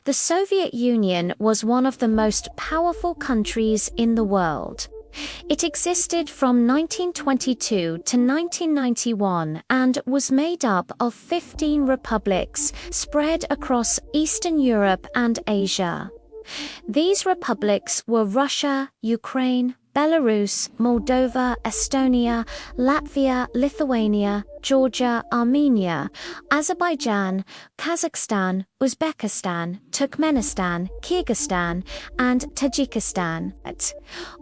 The Soviet Union was one of the most powerful countries in the world. It existed from 1922 to 1991 and was made up of 15 republics spread across Eastern Europe and Asia. These republics were Russia, Ukraine, Belarus, Moldova, Estonia, Latvia, Lithuania, Georgia, Armenia, Azerbaijan, Kazakhstan, Uzbekistan, Turkmenistan, Kyrgyzstan, and Tajikistan.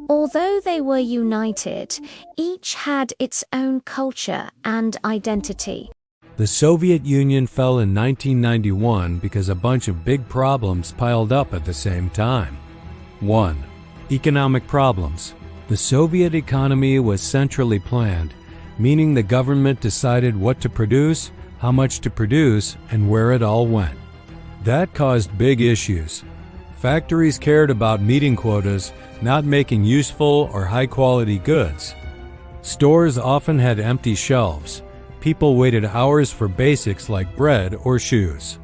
Although they were united, each had its own culture and identity. The Soviet Union fell in 1991 because a bunch of big problems piled up at the same time. 1. Economic problems. The Soviet economy was centrally planned, meaning the government decided what to produce, how much to produce, and where it all went. That caused big issues. Factories cared about meeting quotas, not making useful or high-quality goods. Stores often had empty shelves. People waited hours for basics like bread or shoes.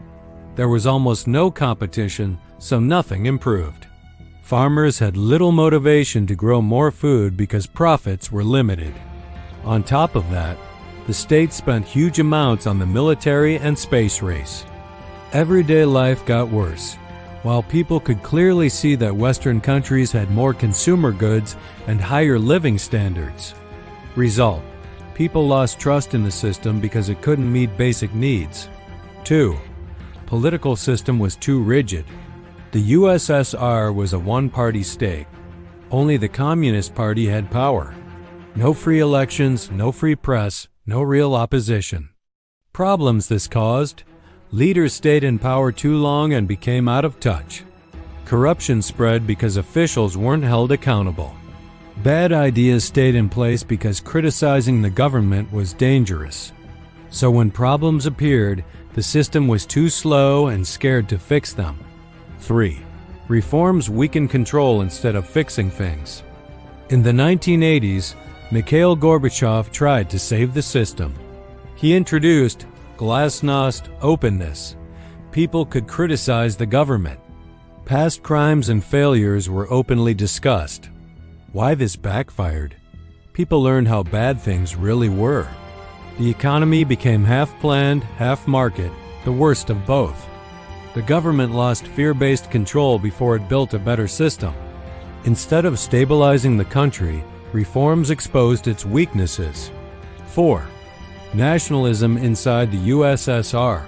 There was almost no competition, so nothing improved. Farmers had little motivation to grow more food because profits were limited. On top of that, the state spent huge amounts on the military and space race. Everyday life got worse. While people could clearly see that Western countries had more consumer goods and higher living standards. Result: people lost trust in the system because it couldn't meet basic needs. 2. Political system was too rigid. The USSR was a one-party state. Only the Communist Party had power. No free elections, no free press, no real opposition. Problems this caused: leaders stayed in power too long and became out of touch. Corruption spread because officials weren't held accountable. Bad ideas stayed in place because criticizing the government was dangerous. So when problems appeared, the system was too slow and scared to fix them. 3. Reforms weakened control instead of fixing things. In the 1980s, Mikhail Gorbachev tried to save the system. He introduced glasnost, openness. People could criticize the government. Past crimes and failures were openly discussed. Why this backfired? People learned how bad things really were. The economy became half planned, half market, the worst of both. The government lost fear-based control before it built a better system. Instead of stabilizing the country, reforms exposed its weaknesses. 4. Nationalism inside the USSR.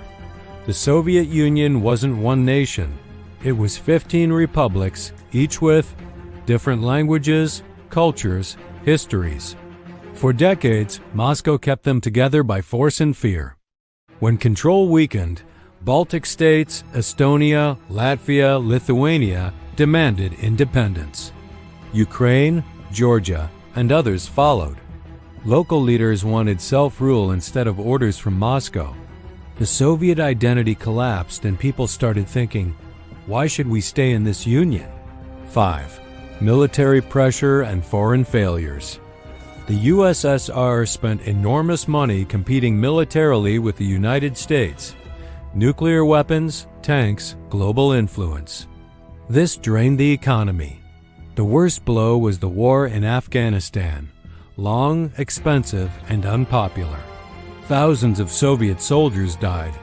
The Soviet Union wasn't one nation. It was 15 republics, each with different languages, cultures, histories. For decades, Moscow kept them together by force and fear. When control weakened, Baltic states, Estonia, Latvia, Lithuania demanded independence. Ukraine, Georgia, and others followed. Local leaders wanted self-rule instead of orders from Moscow. The Soviet identity collapsed and people started thinking, why should we stay in this union? 5. Military pressure and foreign failures. The USSR spent enormous money competing militarily with the United States. Nuclear weapons, tanks, global influence. This drained the economy. The worst blow was the war in Afghanistan. Long, expensive, and unpopular. Thousands of Soviet soldiers died.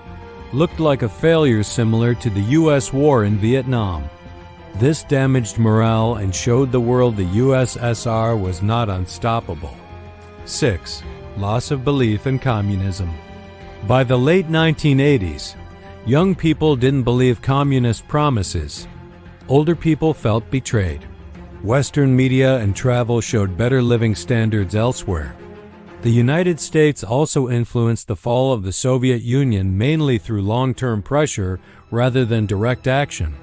Looked like a failure similar to the US war in Vietnam. This damaged morale and showed the world the USSR was not unstoppable. 6. Loss of belief in communism. By the late 1980s, young people didn't believe communist promises. Older people felt betrayed. Western media and travel showed better living standards elsewhere. The United States also influenced the fall of the Soviet Union mainly through long-term pressure rather than direct action.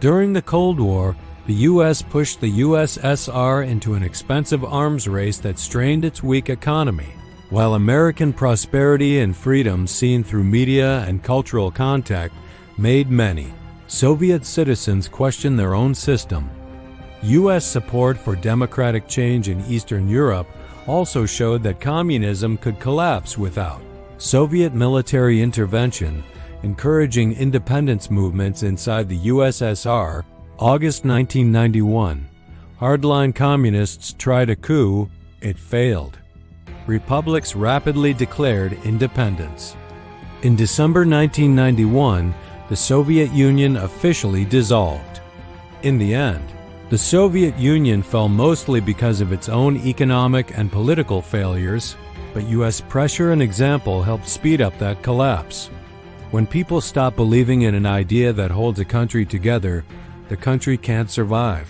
During the Cold War, the U.S. pushed the USSR into an expensive arms race that strained its weak economy. While American prosperity and freedom seen through media and cultural contact made many Soviet citizens question their own system. U.S. support for democratic change in Eastern Europe also showed that communism could collapse without Soviet military intervention. encouraging independence movements inside the USSR. August 1991. Hardline communists tried a coup. It failed. Republics rapidly declared independence. In December 1991, the Soviet Union officially dissolved. In the end, the Soviet Union fell mostly because of its own economic and political failures, but U.S. pressure and example helped speed up that collapse. When people stop believing in an idea that holds a country together, the country can't survive.